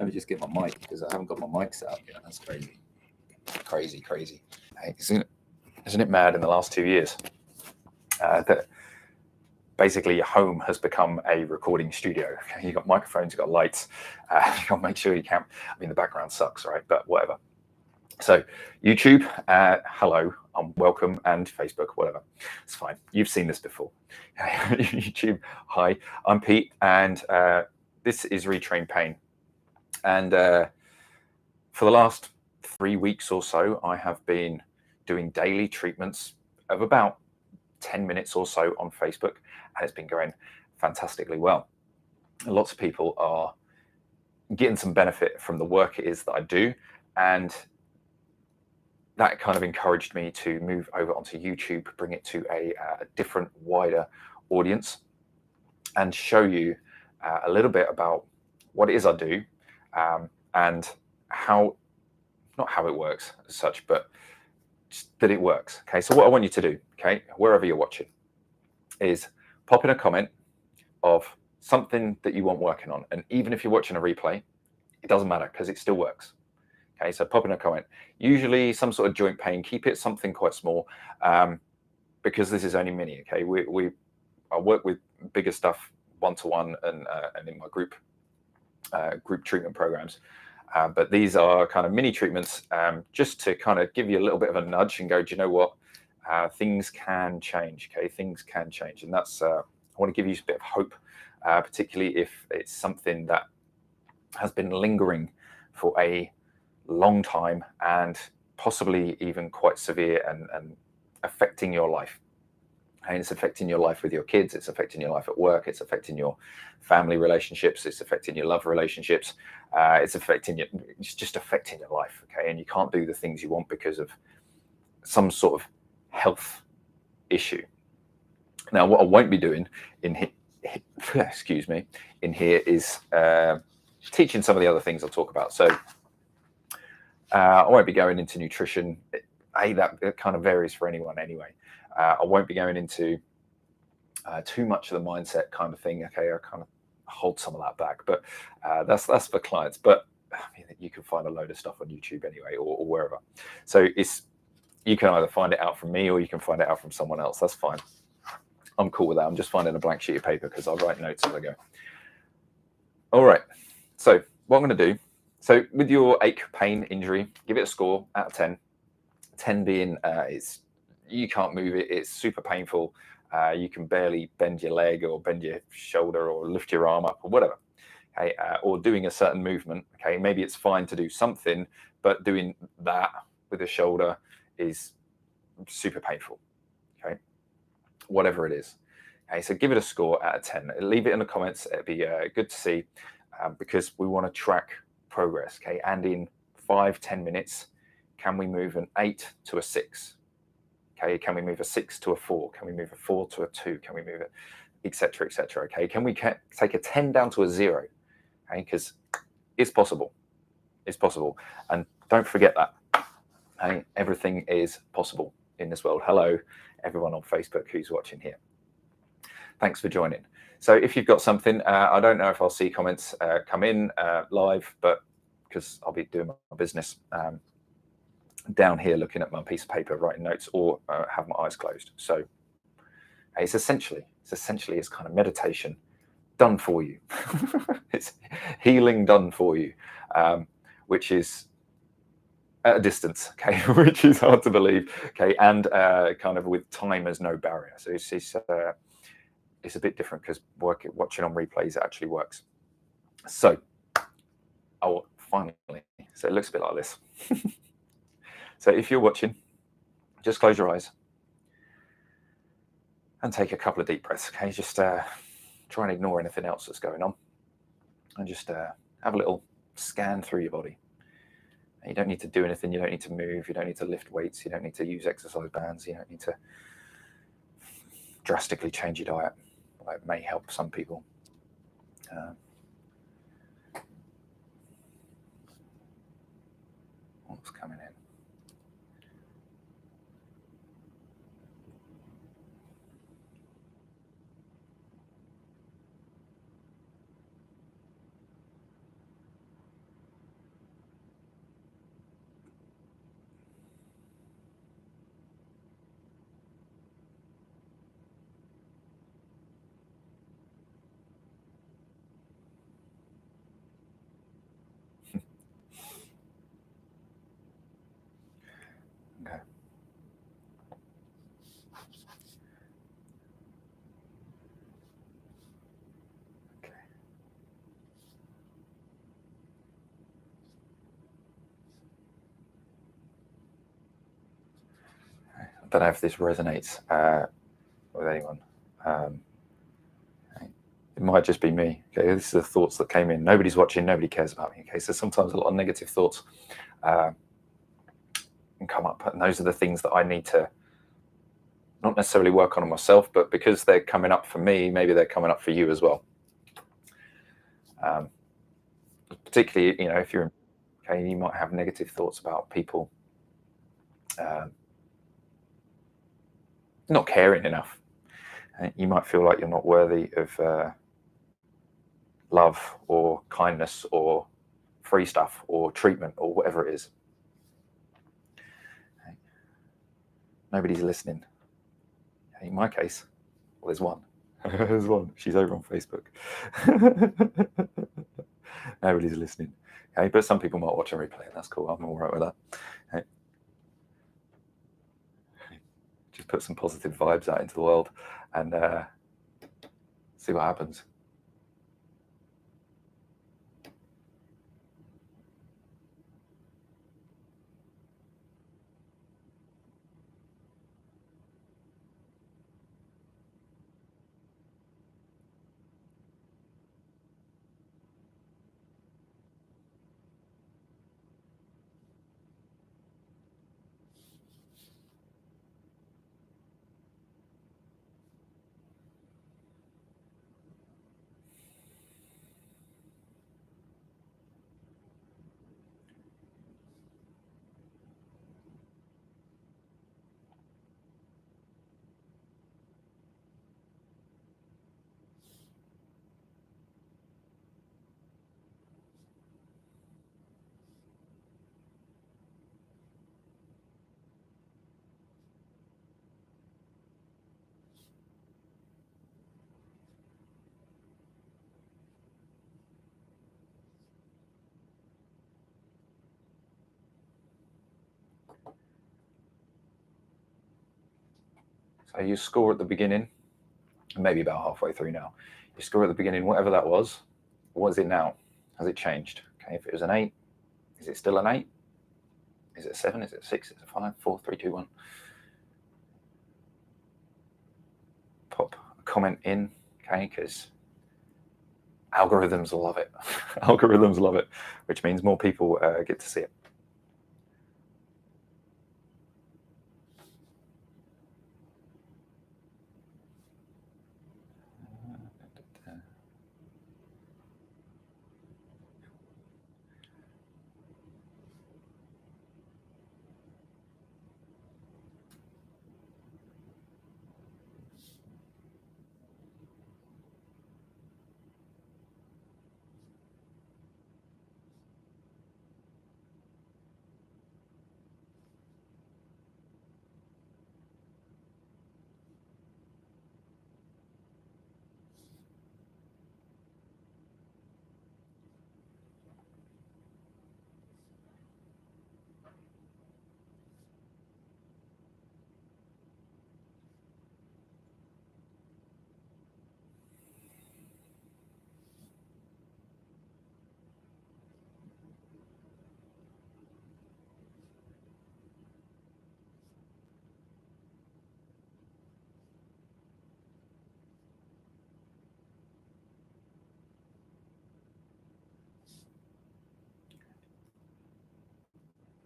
Let me just get my mic because I haven't got my mic set up yet. That's crazy. Hey, isn't it mad in the last 2 years that basically your home has become a recording studio? You've got microphones, you've got lights, you've got to make sure you can't, I mean, the background sucks, right? But whatever. So YouTube, hello, welcome, and Facebook, whatever. It's fine. You've seen this before. YouTube, hi, I'm Pete, and this is Retrain Pain. And for the last 3 weeks or so, I have been doing daily treatments of about 10 minutes or so on Facebook, and it's been going fantastically well. And lots of people are getting some benefit from the work it is that I do, and that kind of encouraged me to move over onto YouTube, bring it to a different, wider audience, and show you a little bit about what it is I do, and how, not how it works as such, but just that it works. Okay, so what I want you to do, okay, wherever you're watching, is pop in a comment of something that you want working on. And even if you're watching a replay, it doesn't matter because it still works. Okay, so pop in a comment. Usually some sort of joint pain, keep it something quite small, because this is only mini. Okay, I work with bigger stuff one-to-one and in my group treatment programs. But these are kind of mini treatments, just to kind of give you a little bit of a nudge and go, do you know what? Things can change, okay? Things can change. And that's, I want to give you a bit of hope, particularly if it's something that has been lingering for a long time and possibly even quite severe and affecting your life. And it's affecting your life with your kids, it's affecting your life at work, it's affecting your family relationships, it's affecting your love relationships, it's just affecting your life, okay? And you can't do the things you want because of some sort of health issue. Now, what I won't be doing in here is teaching some of the other things I'll talk about. So I won't be going into nutrition. That kind of varies for anyone anyway. I won't be going into too much of the mindset kind of thing. Okay, I kind of hold some of that back, but that's for clients. But I mean, you can find a load of stuff on YouTube anyway, or wherever. So you can either find it out from me or you can find it out from someone else. That's fine. I'm cool with that. I'm just finding a blank sheet of paper because I write notes as I go. All right. So what I'm going to do. So with your ache, pain, injury, give it a score out of 10. 10 being you can't move it, it's super painful, you can barely bend your leg or bend your shoulder or lift your arm up or whatever, okay, or doing a certain movement, okay, maybe it's fine to do something, but doing that with a shoulder is super painful, okay, whatever it is. Okay, so give it a score out of 10. Leave it in the comments. It'd be good to see, because we want to track progress, okay, and in 5-10 minutes, can we move an 8 to a 6? Okay, can we move a 6 to a 4? Can we move a 4 to a 2? Can we move it, etc., etc.? Okay, can we take a 10 down to a 0? Okay, because it's possible. It's possible, and don't forget that. Okay, everything is possible in this world. Hello, everyone on Facebook who's watching here. Thanks for joining. So if you've got something, I don't know if I'll see comments come in live, but because I'll be doing my business. Down here looking at my piece of paper writing notes, or have my eyes closed. So it's essentially it's kind of meditation done for you. It's healing done for you, which is at a distance, okay, which is hard to believe, okay, and kind of with time as no barrier. So it's a bit different because watching on replays actually works. So finally, so it looks a bit like this. So if you're watching, just close your eyes and take a couple of deep breaths, okay? Just try and ignore anything else that's going on and just have a little scan through your body. And you don't need to do anything. You don't need to move. You don't need to lift weights. You don't need to use exercise bands. You don't need to drastically change your diet. Well, it may help some people. What's coming in? don't know if this resonates with anyone. It might just be me. Okay, this is the thoughts that came in. Nobody's watching. Nobody cares about me. Okay, so sometimes a lot of negative thoughts can come up, and those are the things that I need to not necessarily work on myself, but because they're coming up for me, maybe they're coming up for you as well. Particularly, if you're okay, you might have negative thoughts about people not caring enough. You might feel like you're not worthy of love or kindness or free stuff or treatment or whatever it is. Okay. Nobody's listening. Okay, in my case, well, there's one. There's one. She's over on Facebook. Nobody's listening. Okay, but some people might watch a replay, and that's cool. I'm all right with that. Okay. Just put some positive vibes out into the world and see what happens. So you score at the beginning, maybe about halfway through now. You score at the beginning, whatever that was, what is it now? Has it changed? Okay, if it was an 8, is it still an 8? Is it a 7? Is it a 6? Is it a 5? 4, 3, 2, 1. Pop a comment in, okay, because algorithms love it. Algorithms love it, which means more people get to see it.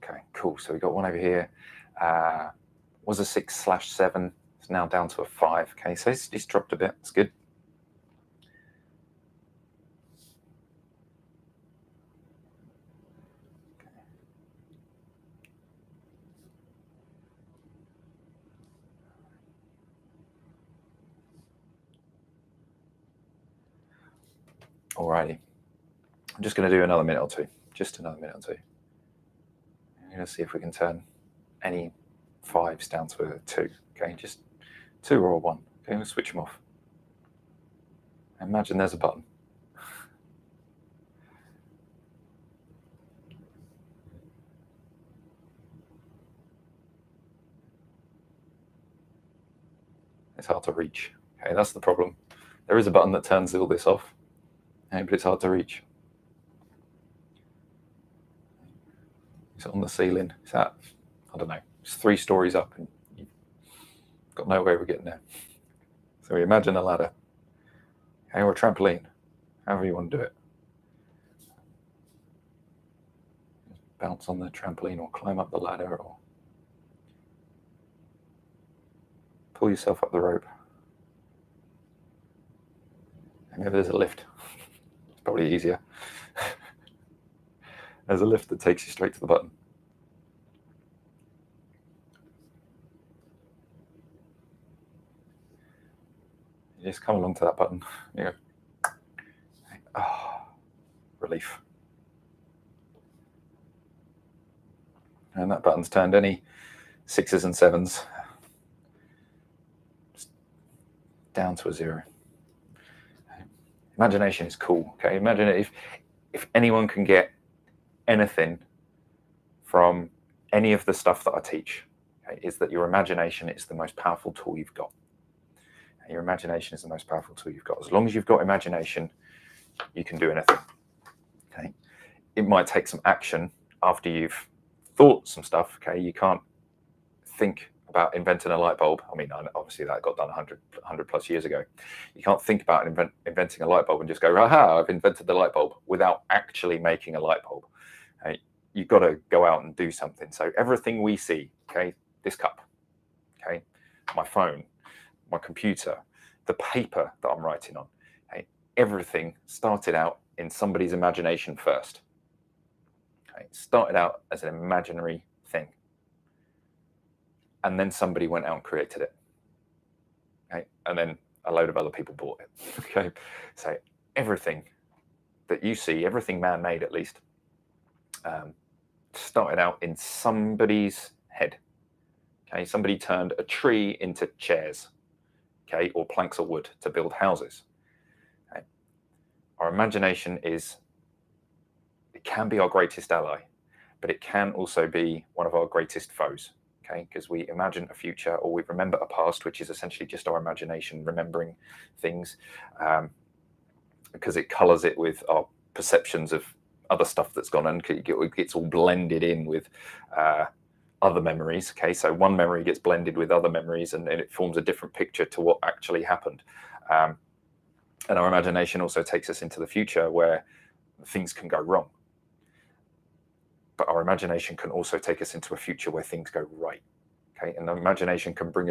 Okay, cool. So we got one over here. Was a 6/7. It's now down to a 5. Okay, so it's dropped a bit. It's good. Alrighty. I'm just going to do another minute or two. Just another minute or two. I'm going to see if we can turn any 5s down to a 2. Okay, just 2 or a 1. Okay, we'll switch them off. Imagine there's a button. It's hard to reach. Okay, that's the problem. There is a button that turns all this off, but it's hard to reach. It's on the ceiling. It's at, I don't know, it's 3 stories up, and got no way of getting there. So we imagine a ladder, okay, or a trampoline, however you want to do it. Bounce on the trampoline or climb up the ladder or pull yourself up the rope. And maybe there's a lift. It's probably easier. There's a lift that takes you straight to the button. You just come along to that button. You go, oh, relief. And that button's turned any 6s and 7s down to a 0. Imagination is cool. Okay, imagine if anyone can get anything from any of the stuff that I teach, okay, is that your imagination is the most powerful tool you've got. And your imagination is the most powerful tool you've got. As long as you've got imagination, you can do anything. Okay, it might take some action after you've thought some stuff. Okay, you can't think about inventing a light bulb. I mean, obviously that got done 100 plus years ago. You can't think about inventing a light bulb and just go, aha, I've invented the light bulb, without actually making a light bulb. Okay? You've got to go out and do something. So everything we see, okay, this cup, okay, my phone, my computer, the paper that I'm writing on, okay, everything started out in somebody's imagination first. Okay? It started out as an imaginary thing. And then somebody went out and created it. Okay? And then a load of other people bought it. Okay, so everything that you see, everything man-made at least, started out in somebody's head. Okay, somebody turned a tree into chairs, okay, or planks of wood to build houses. Okay? Our imagination it can be our greatest ally, but it can also be one of our greatest foes. Okay, because we imagine a future, or we remember a past, which is essentially just our imagination remembering things, because it colors it with our perceptions of other stuff that's gone on. It gets all blended in with other memories. Okay, so one memory gets blended with other memories, and it forms a different picture to what actually happened. And our imagination also takes us into the future where things can go wrong. But our imagination can also take us into a future where things go right. Okay, and the imagination can bring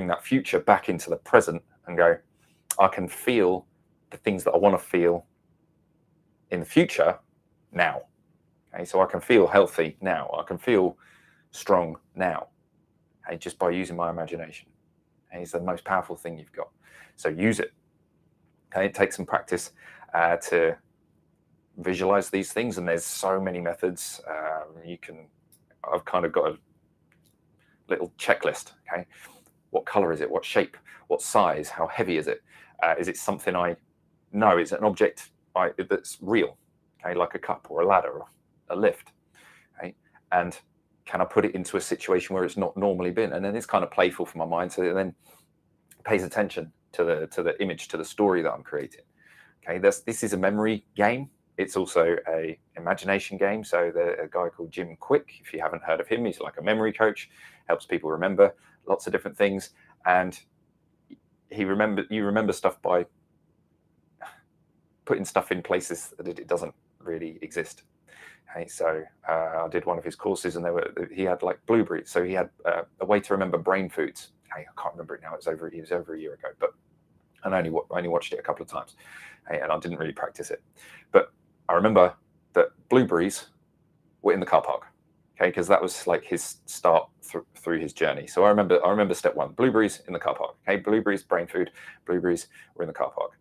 that future back into the present and go, I can feel the things that I want to feel in the future now. Okay, so I can feel healthy now. I can feel strong now. Okay, just by using my imagination. Okay, it's the most powerful thing you've got. So use it. Okay, it takes some practice to visualize these things, and there's so many methods. I've kind of got a little checklist. Okay, what color is it? What shape? What size? How heavy is it? Is it something I know? Is it an object that's real? Okay, like a cup or a ladder or a lift. Okay, and can I put it into a situation where it's not normally been? And then it's kind of playful for my mind, so it then pays attention to the image, to the story that I'm creating. Okay, this is a memory game. It's also a imagination game. So a guy called Jim Kwik, if you haven't heard of him, he's like a memory coach, helps people remember lots of different things. And you remember stuff by putting stuff in places that it doesn't really exist. Okay, so I did one of his courses, and he had like blueberries. So he had a way to remember brain foods. Okay, I can't remember it now. It was over a year ago, but I only watched it a couple of times, okay, and I didn't really practice it. But I remember that blueberries were in the car park, okay, because that was like his start through his journey. So I remember step one: blueberries in the car park. Okay, blueberries, brain food. Blueberries were in the car park.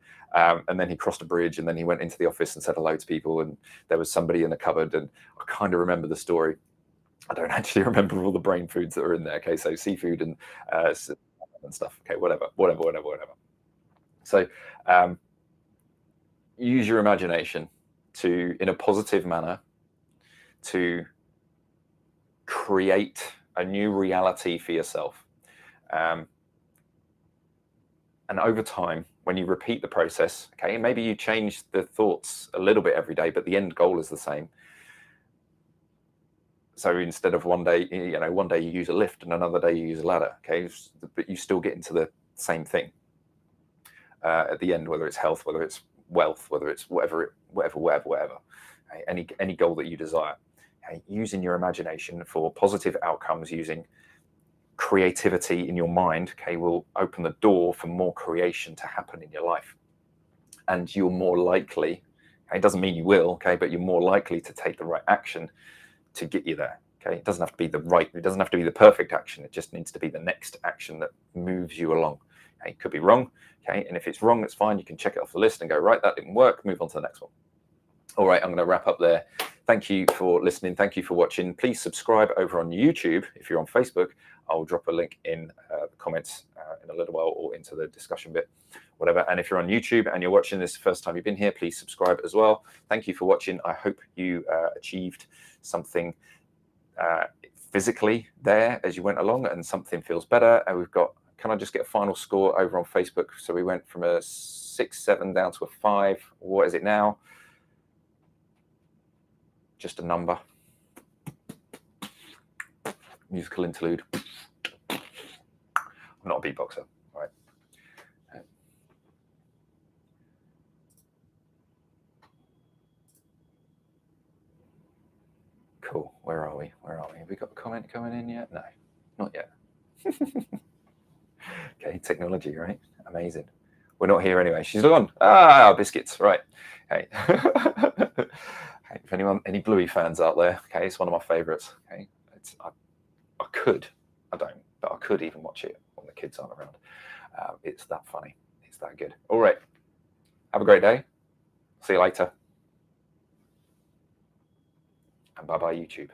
And then he crossed a bridge, and then he went into the office and said hello to people, and there was somebody in the cupboard, and I kind of remember the story. I don't actually remember all the brain foods that are in there. Okay, so seafood and stuff. Okay, whatever. So use your imagination in a positive manner, to create a new reality for yourself. And over time, when you repeat the process, okay, maybe you change the thoughts a little bit every day, but the end goal is the same. So instead of one day you use a lift and another day you use a ladder, okay, but you still get into the same thing at the end, whether it's health, whether it's wealth, whether it's whatever. Okay? Any goal that you desire, okay? Using your imagination for positive outcomes, using creativity in your mind, okay, will open the door for more creation to happen in your life, and you're more likely. Okay, it doesn't mean you will, okay, but you're more likely to take the right action to get you there. Okay, it doesn't have to be it doesn't have to be the perfect action. It just needs to be the next action that moves you along. Okay, it could be wrong. Okay, and if it's wrong, it's fine. You can check it off the list and go, right, that didn't work. Move on to the next one. All right, I'm going to wrap up there. Thank you for listening. Thank you for watching. Please subscribe over on YouTube. If you're on Facebook, I'll drop a link in the comments in a little while, or into the discussion bit, whatever. And if you're on YouTube and you're watching this the first time you've been here, please subscribe as well. Thank you for watching. I hope you achieved something physically there as you went along, and something feels better. And we've got, can I just get a final score over on Facebook? So we went from a 6-7 down to a 5. What is it now? Just a number. Musical interlude. I'm not a beatboxer, right? Cool. Where are we? Have we got a comment coming in yet? No, not yet. Okay, technology, right? Amazing. We're not here anyway. She's gone. Biscuits, right? Okay. If any Bluey fans out there, okay, it's one of my favorites. Okay, I could even watch it when the kids aren't around. It's that funny. It's that good. All right. Have a great day. See you later. And bye-bye, YouTube.